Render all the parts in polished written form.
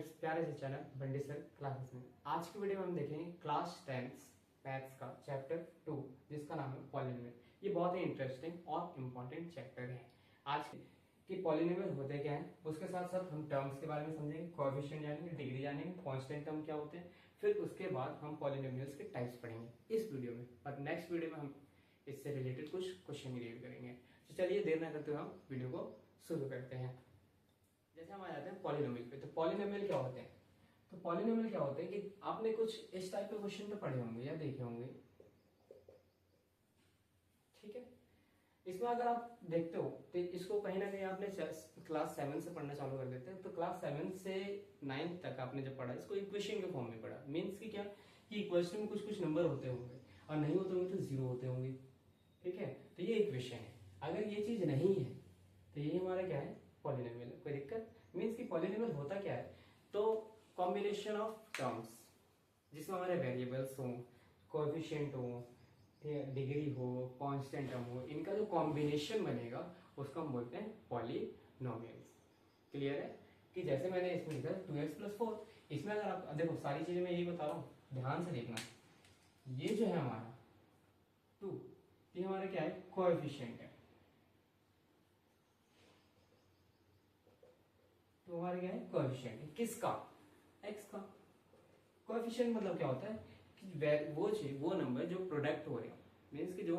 इस प्यारे से चैनल बंडी सर क्लासेस में। आज की वीडियो में हम देखेंगे क्लास 10 मैथ्स का चैप्टर 2 जिसका नाम है पॉलिनोमियल। ये बहुत ही इंटरेस्टिंग और इम्पोर्टेंट चैप्टर है। आज कि पॉलिनोमियल होते क्या है, उसके साथ साथ हम टर्म्स के बारे में समझेंगे, कोएफिशिएंट जानेंगे, डिग्री जानेंगे, कांस्टेंट टर्म क्या होते हैं, फिर उसके बाद हम पॉलिनोमियल्स के टाइप्स पढ़ेंगे इस वीडियो में। और नेक्स्ट वीडियो में हम इससे रिलेटेड कुछ क्वेश्चन रिलेट करेंगे। तो चलिए देर ना करते हुए हम वीडियो को शुरू करते हैं। जैसे हम आ जाते हैं पॉलिनोमियल पे। तो पॉलिनोमियल क्या होते हैं? तो पॉलिनोमियल क्या होते हैं कि आपने कुछ इस टाइप के क्वेश्चन तो पढ़े होंगे या देखे होंगे, ठीक है। इसमें अगर आप देखते हो तो इसको कहीं ना कहीं आपने क्लास 7 से पढ़ना चालू कर देते हैं। तो क्लास 7 से 9 तक आपने जब पढ़ा इसको इक्वेशन के फॉर्म में पढ़ा। मीन्स की क्या कि इक्वेशन में कुछ कुछ नंबर होते होंगे और नहीं होते होंगे तो जीरो होते होंगे, ठीक है। तो ये इक्वेशन है। अगर ये चीज नहीं है तो ये हमारा क्या है, पॉलिनोमियल। कोई दिक्कत? मीन्स की पॉलिनोमियल होता क्या है, तो कॉम्बिनेशन ऑफ टर्म्स जिसमें हमारे वेरिएबल्स हो, कोएफिशिएंट हो, डिग्री हो, कांस्टेंट टर्म हो, इनका जो कॉम्बिनेशन बनेगा उसको हम बोलते हैं पॉलिनोमियल्स। क्लियर है? कि जैसे मैंने इसमें लिखा 2x + 4, इसमें अगर आप देखो सारी चीजें मैं यही बता रहा हूँ, ध्यान से देखना। ये जो है हमारा 2, ये हमारा क्या है, कोएफिशिएंट है। तो हमारा क्या है, कोएफिशिएंट है। किसका? x का। कोएफिशिएंट मतलब क्या होता है कि वो नंबर जो प्रोडक्ट हो रहे हो, मीन्स कि जो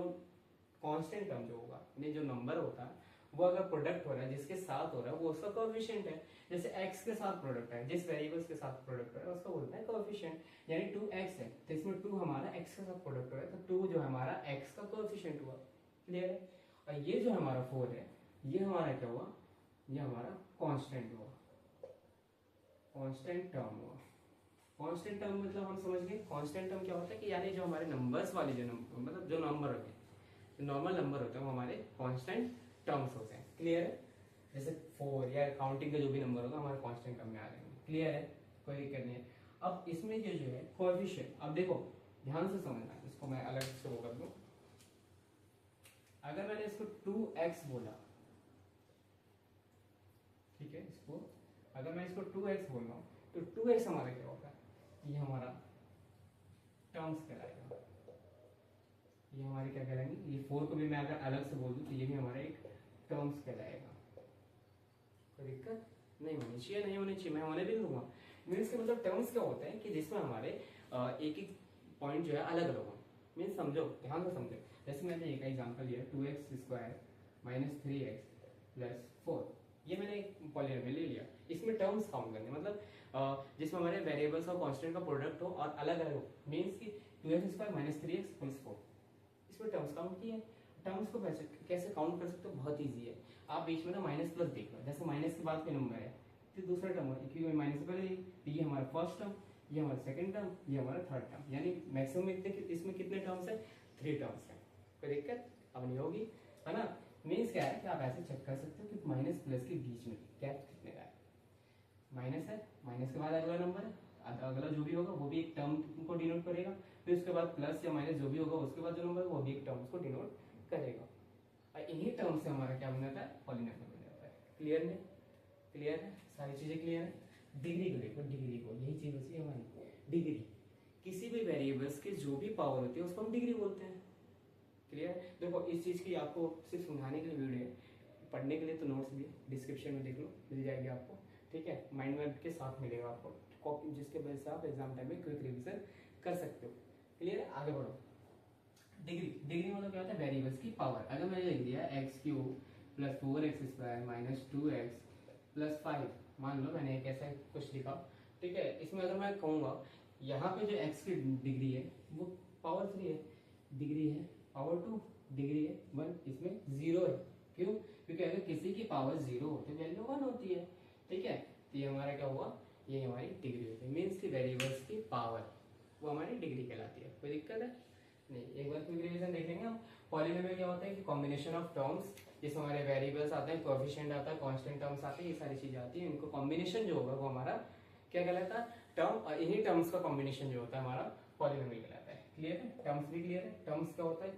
कांस्टेंट टर्म जो होगा, यानी जो नंबर होता है वो अगर प्रोडक्ट हो रहा है जिसके साथ हो रहा है वो उसका कोएफिशिएंट है। जैसे x के साथ प्रोडक्ट है, जिस वेरिएबल्स के साथ प्रोडक्ट हो रहा है उसको बोलते हैं कोएफिशिएंट। यानी 2x है तो इसमें 2 हमारा x के साथ प्रोडक्ट हो रहा है, तो 2 जो हमारा x का कोएफिशिएंट हुआ। क्लियर है? और ये जो हमारा 4 है, ये हमारा क्या हुआ, ये हमारा कांस्टेंट हुआ, कांस्टेंट टर्म हुआ। कांस्टेंट टर्म मतलब हम समझ गए कांस्टेंट टर्म क्या होता है कि यानी जो हमारे नंबर्स वाले जो नंबर मतलब जो नंबर होते हैं, जो नॉर्मल नंबर होते हैं वो हमारे कांस्टेंट टर्म्स होते हैं। क्लियर है? जैसे 4 या काउंटिंग का जो भी नंबर होगा हमारे कांस्टेंट टर्म में आ जाएंगे। क्लियर है? कोई दिक्कत नहीं है। अब इसमें ये जो है कोएफिशिएंट, अब देखो ध्यान से समझना, इसको मैं अलग से वो कर दूं। अगर मैंने इसको 2x बोला, ठीक है, इसको अगर मैं इसको 2x बोल रहा हूं तो 2x हमारा क्या होगा, ये हमारा टर्म्स कहलाएगा। ये हमारे क्या कहलाएंगे, ये 4 को भी मैं अगर अलग से बोल दूं तो ये भी हमारा एक टर्म्स कहलाएगा। कोई दिक्कत नहीं होनी चाहिए, नहीं होनी चाहिए, मैं होने भी दूंगा। मीन्स के मतलब टर्म्स क्या होते हैं कि जिसमें हमारे एक एक पॉइंट जो है अलग अलग हो। मीन्स समझो, ध्यान से समझो। जैसे मैंने एक एग्जांपल लिया 2x² - 3x + 4, ये मैंने एक पॉलिनोमियल ले लिया। इसमें टर्म्स काउंट करने मतलब जिसमें हमारे वेरिएबल्स और कांस्टेंट का प्रोडक्ट हो और अलग अलग हो। मीन्स की 2x² - 3x + 4, इसमें टर्म्स काउंट किए। टर्म्स को कैसे काउंट कर सकते हो, बहुत इजी है। आप बीच में ना माइनस प्लस देख लो। जैसे माइनस के बाद कोई नंबर है फिर दूसरा टर्म है, क्योंकि माइनस से पहले ये हमारा फर्स्ट टर्म, ये हमारा सेकंड टर्म, ये हमारा थर्ड टर्म, यानी मैक्सिमम इसमें कितने टर्म्स है, 3 टर्म्स है। कोई दिक्कत अब नहीं होगी, है ना। मीन्स क्या है कि आप ऐसे चेक कर सकते हो कि माइनस प्लस के बीच में गैप कितने का है। माइनस है, माइनस के बाद अगला नंबर है, अगला जो भी होगा वो भी एक टर्म को डिनोट करेगा। फिर उसके बाद प्लस या माइनस जो भी होगा उसके बाद जो नंबर वो भी एक टर्म्स को डिनोट करेगा। और इन्हीं टर्म से हमारा क्या बन जाता है, पॉलिनोमियल बन जाता है। क्लियर नहीं? क्लियर है? सारी चीजें क्लियर है? डिग्री को देखो, डिग्री को, यही चीज होती है हमारी डिग्री। किसी भी वेरिएबल्स की जो भी पावर होती है उसको हम डिग्री बोलते हैं। क्लियर? देखो इस चीज की आपको सिर्फ समझाने के लिए वीडियो है, पढ़ने के लिए तो नोट्स भी डिस्क्रिप्शन में देख लो, मिल जाएगी आपको, ठीक है। माइंड मैप के साथ मिलेगा आपको कॉपी, जिसके वजह से आप एग्जाम टाइम में क्विक रिवीजन कर सकते हो। क्लियर है? आगे बढ़ो। डिग्री, डिग्री मतलब क्या होता है, वेरिएबल्स की पावर। अगर मैंने लिख दिया x³ + 4x² - 2x + 5, मान लो मैंने एक ऐसा कुछ लिखा, ठीक है। इसमें अगर मैं कहूंगा यहाँ पे जो x की डिग्री है वो पावर 3 है, डिग्री है पावर 2, डिग्री है 1, इसमें 0 है। क्यों? क्योंकि अगर किसी की पावर 0 हो तो वैल्यू 1 होती है, ठीक है। तो ये हमारा क्या हुआ, ये हमारी डिग्री होती है। मीन्स की वेरिएबल्स की पावर वो हमारी डिग्री कहलाती है। कोई दिक्कत है नहीं? एक बार क्विक रिवीजन देखेंगे हम। पॉलिनोमियल क्या होता है कि कॉम्बिनेशन ऑफ टर्म्स, जिसमें हमारे वेरिएबल्स आते हैं, कोएफिशिएंट आता है, कांस्टेंट टर्म्स आते हैं, ये सारी चीजें आती है। इनको कॉम्बिनेशन जो होगा वो हमारा क्या कहलाता है, टर्म। और इन्हीं टर्म्स का कॉम्बिनेशन जो होता है हमारा पॉलिनोमियल कहलाता है। क्लियर है? टर्म्स भी क्लियर है? टर्म्स क्या होता है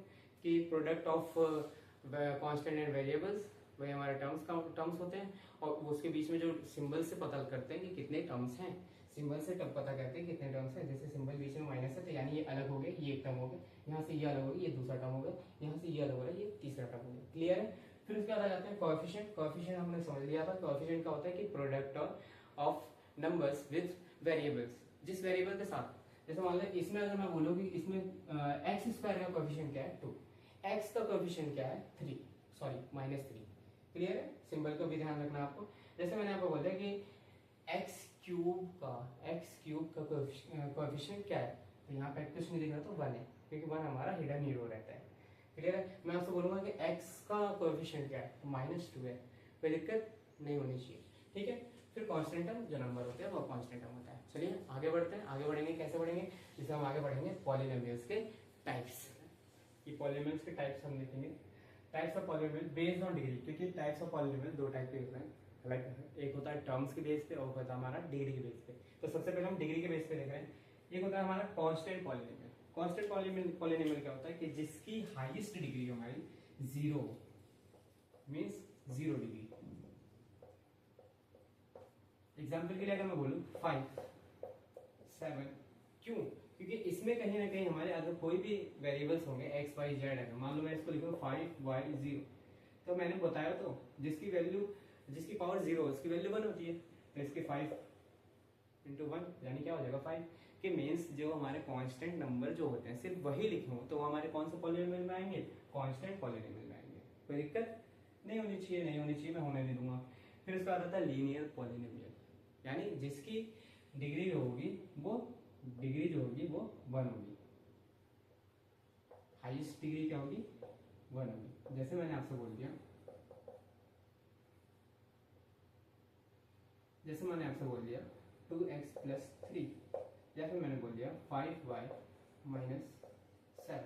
कि product of constant and variables, वही हमारे टर्म्स होते हैं, और उसके बीच में जो सिंबल से पता करते हैं कि कितने टर्म्स हैं, सिंबल से तब पता करते हैं कितने टर्म्स हैं। जैसे सिंबल बीच में माइनस है तो यानी ये अलग हो गए, ये एक टर्म हो गया, यहाँ से ये अलग हो गया, ये दूसरा टर्म हो गया, यहाँ से ये अलग हो गया, ये तीसरा टर्म हो गया। क्लियर है। फिर उसके बाद आ जाते हैं कोएफिशिएंट। कोएफिशिएंट हमने समझ लिया था। कोएफिशिएंट क्या होता है कि product of numbers with variables, जिस वेरिएबल के साथ, जैसे मान लो इसमें अगर मैं बोलूँ कि इसमें एक्स स्क्वायर का कोएफिशिएंट क्या है 2, एक्स का कोएफिशिएंट क्या है 3, सॉरी -3। क्लियर है। सिंबल को भी ध्यान रखना आपको। जैसे मैंने आपको बोला कि एक्स क्यूब का कोएफिशिएंट क्या है, तो यहाँ पे कुछ नहीं दिख रहा तो 1 है, क्योंकि 1 हमारा हिडन हीरो रहता है। क्लियर है। मैं आपसे बोलूंगा कि x का कोएफिशिएंट क्या है, तो -2 है, कोई दिक्कत नहीं होनी चाहिए। ठीक है। फिर कांस्टेंट टर्म जो नंबर होते हैं वो कांस्टेंट टर्म होता है। चलिए आगे बढ़ते हैं। आगे बढ़ेंगे कैसे बढ़ेंगे, जैसे हम आगे बढ़ेंगे पॉलिनोमियल्स के टाइप्स। ये पॉलिनोमियल्स के टाइप्स हम देखेंगे। Types of polynomial based on degree, क्योंकि टाइप्स ऑफ पॉलिनोमियल दो टाइप के होते हैं अलग। एक होता है टर्म्स के बेस पे और होता है हमारा डिग्री के बेस पे। तो सबसे पहले हम डिग्री के बेस पे देख रहे हैं। एक होता है हमारा कांस्टेंट पॉलिनोमियल। कांस्टेंट पॉलिनोमियल क्या होता है कि जिसकी हाईएस्ट डिग्री हमारी 0 मींस 0 डिग्री। एग्जांपल के लिए अगर मैं बोलूं 5, 7, क्यों, क्योंकि इसमें कहीं ना कहीं हमारे अगर कोई भी वेरिएबल्स होंगे x y z है, मान लो मैं इसको लिखूं 5y 0, तो मैंने बताया तो जिसकी पावर 0 उसकी वैल्यू 1 होती है, तो इसके 5 × 1 यानी क्या हो जाएगा 5 कि मीन्स जो हमारे कांस्टेंट नंबर जो होते हैं सिर्फ वही लिखे हो तो हमारे कौन से पॉलिनोमियल में आएंगे, कांस्टेंट पॉलिनोमियल में आएंगे। कोई दिक्कत नहीं होनी चाहिए, मैं होने नहीं दूंगा। फिर उसका आता है लीनियर पॉलिनोमियल, यानी जिसकी डिग्री जो होगी वो 1 होगी, हाईएस्ट डिग्री क्या होगी 1 होगी। जैसे मैंने आपसे बोल दिया, जैसे मैंने आपसे बोल दिया 2x + 3, या फिर मैंने बोल दिया 5y - 7।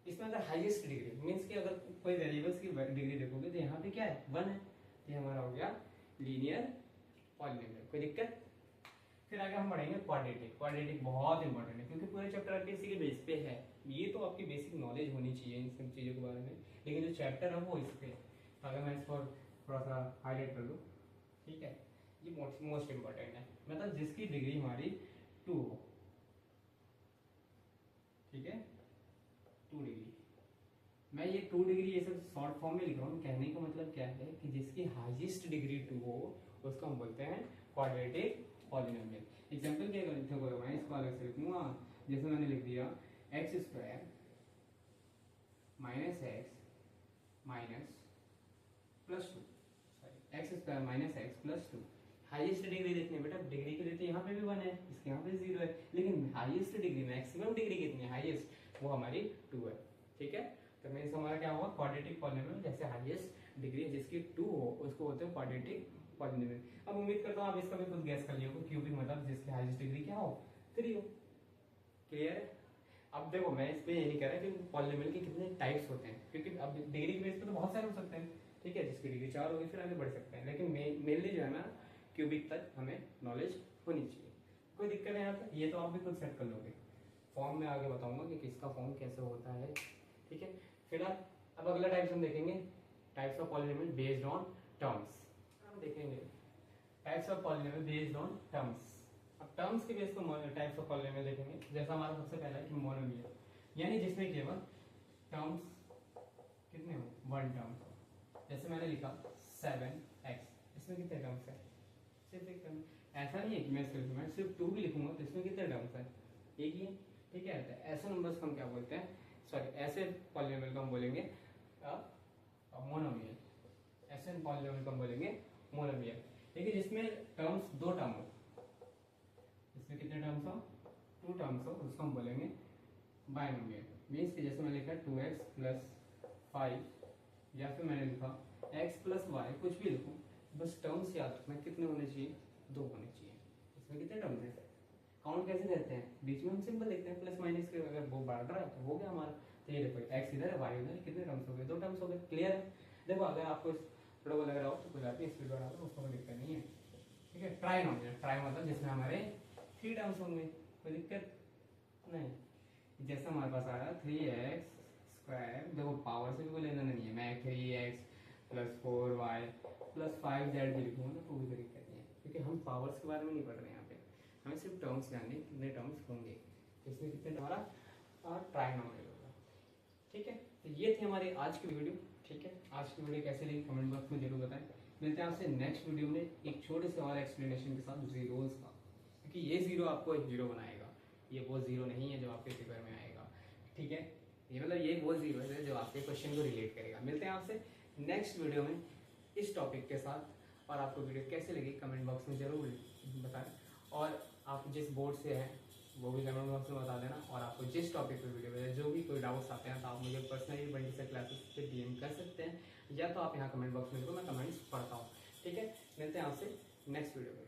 इसमें अगर हाईएस्ट डिग्री मीन्स कि अगर कोई वेरिएबल्स की डिग्री देखोगे तो यहाँ पे क्या है 1 है, तो हमारा हो गया लीनियर पॉलिनोमियल। कोई दिक्कत। फिर आगे हम बढ़ेंगे क्वाड्रेटिक। क्वाड्रेटिक बहुत इंपॉर्टेंट है क्योंकि पूरे चैप्टर आपके इसी के बेस पे है। ये तो आपकी बेसिक नॉलेज होनी चाहिए इन सब चीज़ों के बारे में, लेकिन जो चैप्टर है वो इस पे। अगर मैं इसको थोड़ा सा हाईलाइट कर दूँ, ठीक है, ये मोस्ट इंपॉर्टेंट है। मतलब जिसकी डिग्री हमारी 2 हो, ठीक है, 2 डिग्री। मैं ये 2 डिग्री ये सब शॉर्ट फॉर्म में लिख रहा हूँ। कहने का मतलब क्या है कि जिसकी हाईएस्ट डिग्री 2 हो उसको हम बोलते हैं क्वाड्रेटिक पॉलिनोमियल। एग्जांपल क्या लिखूंगा मैं, इसको अलग से लिखूंगा। जैसे मैंने लिख दिया x² - x +2, sorry x² - x +2। Highest degree देखनी है बेटा, डिग्री के लिए तो यहाँ पे भी 1 है, इसके यहाँ पे 0 है, लेकिन हाईएस्ट डिग्री मैक्सिमम डिग्री कितनी है हाईएस्ट, वो हमारी 2 है। ठीक है। तो मीन्स हमारा क्या हुआ क्वाड्रेटिक पॉलिनोमियल, जैसे हाईएस्ट डिग्री जिसकी 2 हो उसको बोलते हैं क्वाड्रेटिक पॉलिनोमियल। अब उम्मीद करता हूँ आप इसका भी कुछ गैस कर लिया होगा। क्यूबिक मतलब जिसकी हाईएस्ट डिग्री क्या हो 3 हो। क्लियर है। अब देखो मैं इस पे ये नहीं कह रहा कि पॉलिनोमियल के कितने टाइप्स होते हैं, क्योंकि अब डिग्री के बेस पे तो बहुत सारे हो सकते हैं, ठीक है, जिसकी डिग्री 4 होगी फिर आगे बढ़ सकते हैं, लेकिन मेनली जो है ना क्यूबिक तक हमें नॉलेज होनी चाहिए। कोई दिक्कत है यहाँ पे, ये तो आप भी खुद सेट कर लोगे। फॉर्म में आगे बताऊंगा कि किसका फॉर्म कैसे होता है। ठीक है। फिलहाल अब अगला टाइप्स हम देखेंगे, types of polynomial based on terms. हम देखेंगे types of polynomial based on terms. अब टर्म्स के बेस पर टाइप्स ऑफ पॉलिनोमियल देखेंगे। जैसा हमारा सबसे पहला है कि मोनोमियल, यानी जिसमें केवल टर्म्स कितने हो 1 टर्म। जैसे मैंने लिखा 7x, इसमें कितने टर्म्स है सिर्फ एक टर्म। ऐसा नहीं है कि मैं सिर्फ 2 भी लिखूंगा तो इसमें कितने टर्म्स है एक ही है। ठीक है। ऐसे नंबर्स को हम क्या बोलते हैं, सॉरी ऐसे पॉलिनोमियल को हम बोलेंगे मोनोमियल। ऐसे पॉलिनोमियल को हम बोलेंगे मोनोमियल, लेकिन जिसमें टर्म्स 2 टर्म हो, इसमें कितने टर्म्स हो 2 टर्म्स हो, उसको हम बोलेंगे बाइनोमियल। मीन्स कि जैसे मैंने लिखा 2x + 5, या फिर मैंने लिखा x + y, कुछ भी लिखूं बस टर्म्स याद रखना कितने होने चाहिए 2 होने चाहिए। इसमें कितने टर्म्स हैं, काउंट कैसे करते हैं, बीच में हम सिंपल लिखते हैं प्लस माइनस के, अगर वो बढ़ रहा है तो हो गया हमारा। तो ये देखो x इधर है y उधर है, कितने टर्म्स हो गए 2 टर्म्स हो गए। क्लियर है। देखो अगर आपको थोड़ा वो लग रहा हो तो कोई बात नहीं, स्पीड बढ़ा दो, उसको कोई दिक्कत नहीं है। ठीक है। ट्राइनोमियल, ट्राई मतलब जिसमें हमारे 3 टर्म्स होंगे, कोई दिक्कत नहीं। जैसे हमारे पास आ रहा है 3x², देखो पावर से भी कोई लेना नहीं है, मैं 3x +4y +5z भी लिखूंगा ना तो भी कोई दिक्कत नहीं है, क्योंकि हम पावर्स के बारे में नहीं पढ़ रहे हैं यहाँ पे, हमें सिर्फ टर्म्स जानने कितने टर्म्स होंगे, इसमें कितने हमारा ट्राइनोमियल होगा। ठीक है, तो ये थी हमारी आज की वीडियो। ठीक है, आज की वीडियो कैसे लगी कमेंट बॉक्स में जरूर बताएं। मिलते हैं आपसे नेक्स्ट वीडियो में एक छोटे से और एक्सप्लेनेशन के साथ जीरोस का, क्योंकि ये जीरो आपको एक हीरो बनाएगा, ये वो जीरो नहीं है जो आपके पेपर में आएगा। ठीक है, ये मतलब ये वो जीरो है जो आपके क्वेश्चन को रिलेट करेगा। मिलते हैं आपसे नेक्स्ट वीडियो में इस टॉपिक के साथ, और आपको वीडियो कैसे लगी कमेंट बॉक्स में जरूर बताएं, और आप जिस बोर्ड से हैं वो भी कमेंट बॉक्स में बता देना, और आपको जिस टॉपिक पे वीडियो में जो भी कोई डाउट्स आते हैं तो आप मुझे पर्सनली बंटी से क्लासेस पे DM कर सकते हैं, या तो आप यहाँ कमेंट बॉक्स में देखो, मैं कमेंट्स पढ़ता हूँ। ठीक है, मिलते हैं आपसे नेक्स्ट वीडियो में।